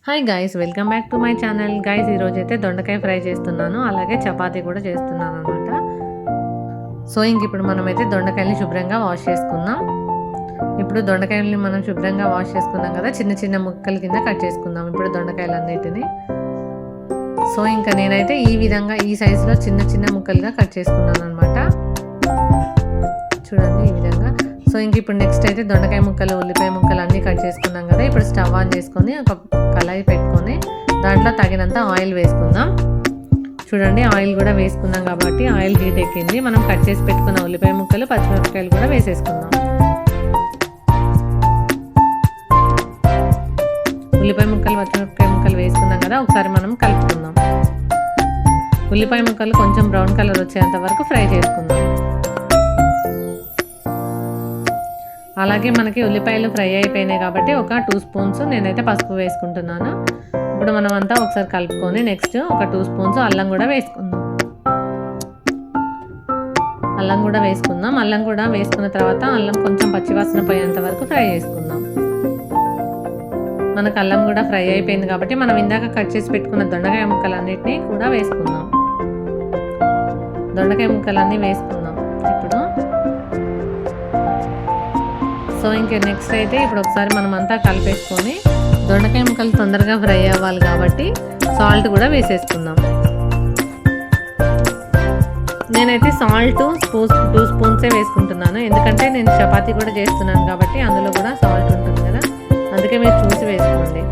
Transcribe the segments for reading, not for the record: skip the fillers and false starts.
Hi guys, welcome back to my channel. Guys, ఈరోజు అయితే దొండకాయ ఫ్రై చేస్తున్నాను, అలాగే చపాతీ కూడా చేస్తున్నాను అనమాట. సో ఇప్పుడు మనమైతే దొండకాయల్ని శుభ్రంగా వాష్ చేసుకుందాం. ఇప్పుడు దొండకాయల్ని మనం శుభ్రంగా వాష్ చేసుకున్నాం కదా, చిన్న చిన్న ముక్కల కింద కట్ చేసుకుందాం ఇప్పుడు దొండకాయలన్నిటిని. సో ఇంకా నేనైతే ఈ విధంగా ఈ సైజులో చిన్న చిన్న ముక్కలుగా కట్ చేసుకున్నాను అనమాట. చూడండి ఈ విధంగా. సో ఇప్పుడు నెక్స్ట్ అయితే దొండకాయ ముక్కలు, ఉల్లిపాయ ముక్కలు అన్నీ కట్ చేసుకున్నాం కదా. ఇప్పుడు స్టవ్ ఆన్ చేసుకొని ఒక కళాయి పెట్టుకొని దాంట్లో తగినంత ఆయిల్ వేసుకుందాం. చూడండి ఆయిల్ కూడా వేసుకున్నాం కాబట్టి ఆయిల్ హీట్ ఎక్కింది. మనం కట్ చేసి పెట్టుకున్న ఉల్లిపాయ ముక్కలు, పచ్చిమిరపకాయలు కూడా వేసేసుకుందాం. ఉల్లిపాయ ముక్కలు, పచ్చిమిరపకాయ ముక్కలు వేసుకున్నాం కదా, ఒకసారి మనం కలుపుకుందాం. ఉల్లిపాయ ముక్కలు కొంచెం బ్రౌన్ కలర్ వచ్చేంత వరకు ఫ్రై చేసుకుందాం. అలాగే మనకి ఉల్లిపాయలు ఫ్రై అయిపోయినాయి కాబట్టి ఒక 2 స్పూన్స్ నేనైతే పసుపు వేసుకుంటున్నాను. ఇప్పుడు మనం అంతా ఒకసారి కలుపుకొని నెక్స్ట్ ఒక 2 స్పూన్స్ అల్లం కూడా వేసుకుందాం. అల్లం కూడా వేసుకున్న తర్వాత అల్లం కొంచెం పచ్చివాసన పోయేంత వరకు ఫ్రై చేసుకుందాం. మనకు అల్లం కూడా ఫ్రై అయిపోయింది కాబట్టి మనం ఇందాక కట్ చేసి పెట్టుకున్న దొండకాయ ముక్కలన్నిటినీ కూడా వేసుకుందాం. దొండకాయ ముక్కలన్నీ వేసుకుందాం ఇప్పుడు. సో నెక్స్ట్ అయితే ఇప్పుడు ఒకసారి మనం అంతా కలిపేసుకొని దొండకాయ ముక్కలు తొందరగా ఫ్రై అవ్వాలి కాబట్టి సాల్ట్ కూడా వేసేసుకుందాం. నేనైతే సాల్ట్ 2 స్పూన్సే వేసుకుంటున్నాను, ఎందుకంటే నేను చపాతీ కూడా చేస్తున్నాను కాబట్టి అందులో కూడా సాల్ట్ ఉంటుంది కదా, అందుకే మీరు చూసి వేసుకోండి.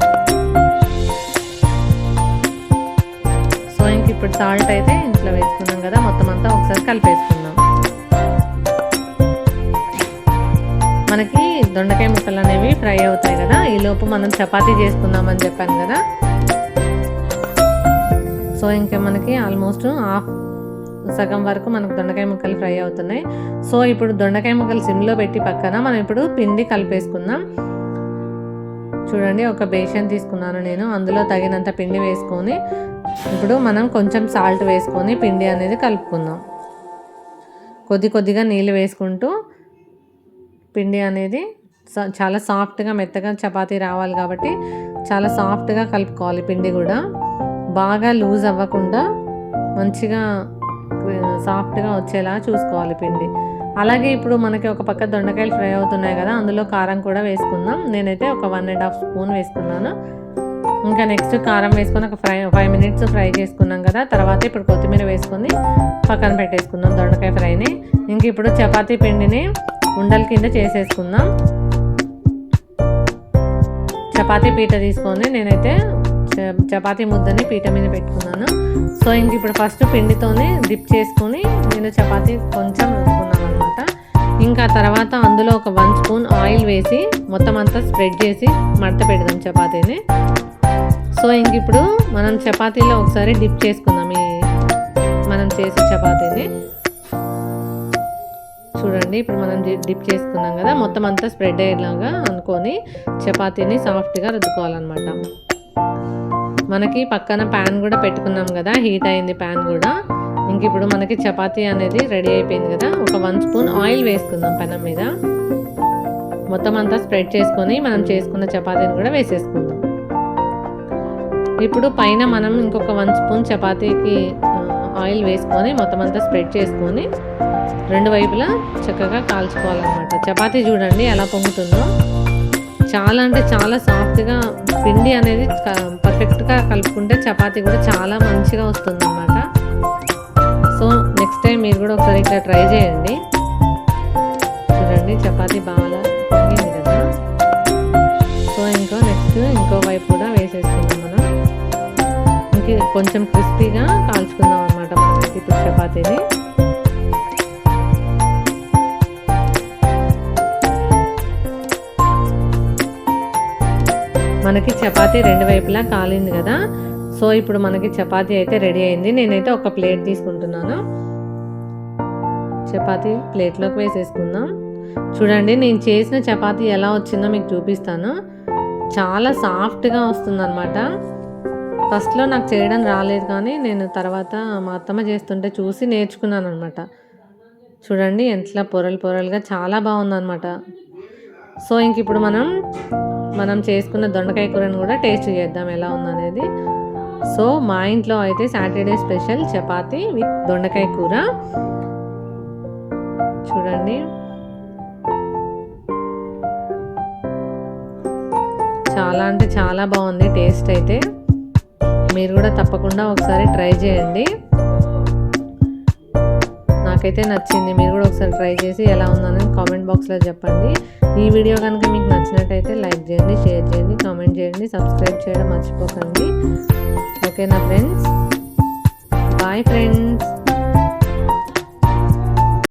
సో ఇప్పుడు సాల్ట్ అయితే ఇంట్లో వేసుకున్నాం కదా, మొత్తం అంతా ఒకసారి కలిపేసుకుందాం. మనకి దొండకాయ ముక్కలు అనేవి ఫ్రై అవుతాయి కదా, ఈలోపు మనం చపాతీ చేసుకుందామని చెప్పాను కదా. సో ఇంకా మనకి ఆల్మోస్ట్ సగం వరకు మనకు దొండకాయ ముక్కలు ఫ్రై అవుతున్నాయి. సో ఇప్పుడు దొండకాయ ముక్కలు సిమ్లో పెట్టి పక్కన మనం ఇప్పుడు పిండి కలిపేసుకుందాం. చూడండి ఒక బేషన్ తీసుకున్నాను నేను, అందులో తగినంత పిండి వేసుకొని ఇప్పుడు మనం కొంచెం సాల్ట్ వేసుకొని పిండి అనేది కలుపుకుందాం. కొద్దిగా నీళ్ళు వేసుకుంటూ పిండి అనేది చాలా సాఫ్ట్గా మెత్తగా చపాతీ రావాలి కాబట్టి చాలా సాఫ్ట్గా కలుపుకోవాలి. పిండి కూడా బాగా లూజ్ అవ్వకుండా మంచిగా సాఫ్ట్గా వచ్చేలా చూసుకోవాలి పిండి. అలాగే ఇప్పుడు మనకి ఒక పక్క దొండకాయలు ఫ్రై అవుతున్నాయి కదా, అందులో కారం కూడా వేసుకుందాం. నేనైతే ఒక 1.5 స్పూన్ వేసుకున్నాను. ఇంకా నెక్స్ట్ కారం వేసుకొని ఒక 5 మినిట్స్ ఫ్రై చేసుకున్నాం కదా. తర్వాత ఇప్పుడు కొత్తిమీర వేసుకొని పక్కన పెట్టేసుకుందాం దొండకాయ ఫ్రైని. ఇంక ఇప్పుడు చపాతీ పిండిని ఉండల కింద చేసేసుకుందాం. చపాతీ పీట తీసుకొని నేనైతే చపాతీ ముద్దని పీట మీద పెట్టుకున్నాను. సో ఇప్పుడు ఫస్ట్ పిండితోనే డిప్ చేసుకొని నేను చపాతీ కొంచెం వేసుకున్నాను అనమాట. ఇంకా తర్వాత అందులో ఒక 1 స్పూన్ ఆయిల్ వేసి మొత్తం అంతా స్ప్రెడ్ చేసి మడత పెడదాం చపాతీని. సో ఇప్పుడు మనం చపాతీలో ఒకసారి డిప్ చేసుకుందాం మనం చేసే చపాతీని. చూడండి ఇప్పుడు మనం డిప్ చేసుకున్నాం కదా, మొత్తం అంతా స్ప్రెడ్ అయ్యేలాగా అనుకొని చపాతీని సాఫ్ట్గా రుద్దుకోవాలన్నమాట. మనకి పక్కన ప్యాన్ కూడా పెట్టుకున్నాం కదా, హీట్ అయింది ప్యాన్ కూడా. ఇప్పుడు మనకి చపాతీ అనేది రెడీ అయిపోయింది కదా. ఒక 1 స్పూన్ ఆయిల్ వేసుకుందాం పెనం మీద. మొత్తం అంతా స్ప్రెడ్ చేసుకొని మనం చేసుకున్న చపాతీని కూడా వేసేసుకుందాం. ఇప్పుడు పైన మనం ఇంకొక 1 స్పూన్ చపాతీకి ఆయిల్ వేసుకొని మొత్తం అంతా స్ప్రెడ్ చేసుకొని 2 వైపులా చక్కగా కాల్చుకోవాలన్నమాట. చపాతీ చూడండి ఎలా పొంగుతుందో, చాలా అంటే చాలా సాఫ్ట్గా పిండి అనేది పర్ఫెక్ట్గా కలుపుకుంటే చపాతీ కూడా చాలా మంచిగా వస్తుందన్నమాట. సో నెక్స్ట్ టైం మీరు కూడా ఒకసారి ఇట్లా ట్రై చేయండి. చూడండి చపాతీ బాగా పొంగింది కదా. సో నెక్స్ట్ ఇంకో వైపు కూడా వేసేసుకుందాం మనం. కొంచెం క్రిస్పీగా కాల్చుకుందాం అనమాట మనకి ఇప్పుడు చపాతీని. మనకి చపాతీ 2 వైపులా కాలింది కదా. సో ఇప్పుడు మనకి చపాతీ అయితే రెడీ అయింది. నేనైతే ఒక ప్లేట్ తీసుకుంటున్నాను. చపాతీ ప్లేట్లోకి వేసేసుకుందాం. చూడండి నేను చేసిన చపాతీ ఎలా వచ్చిందో మీకు చూపిస్తాను. చాలా సాఫ్ట్గా వస్తుందన్నమాట. ఫస్ట్లో నాకు చేయడం రాలేదు, కానీ నేను తర్వాత మా అత్తమ్మ చేస్తుంటే చూసి నేర్చుకున్నాను అనమాట. చూడండి ఎంత పొరలుగా చాలా బాగుందన్నమాట. సో ఇప్పుడు మనం మనం చేసుకున్న దొండకాయ కూరని కూడా టేస్ట్ చేద్దాం ఎలా ఉందనేది. సో మా ఇంట్లో అయితే సాటర్డే స్పెషల్ చపాతీ విత్ దొండకాయ కూర. చూడండి చాలా అంటే చాలా బాగుంది టేస్ట్ అయితే. మీరు కూడా తప్పకుండా ఒకసారి ట్రై చేయండి. నాకైతే నచ్చింది. మీరు కూడా ఒకసారి ట్రై చేసి ఎలా ఉందని కామెంట్ బాక్స్లో చెప్పండి. ఈ వీడియో కనుక మీకు నచ్చినట్టయితే లైక్ చేయండి, షేర్ చేయండి, కామెంట్ చేయండి, సబ్స్క్రైబ్ చేయడం మర్చిపోకండి. ఓకేనా ఫ్రెండ్స్? Bye friends.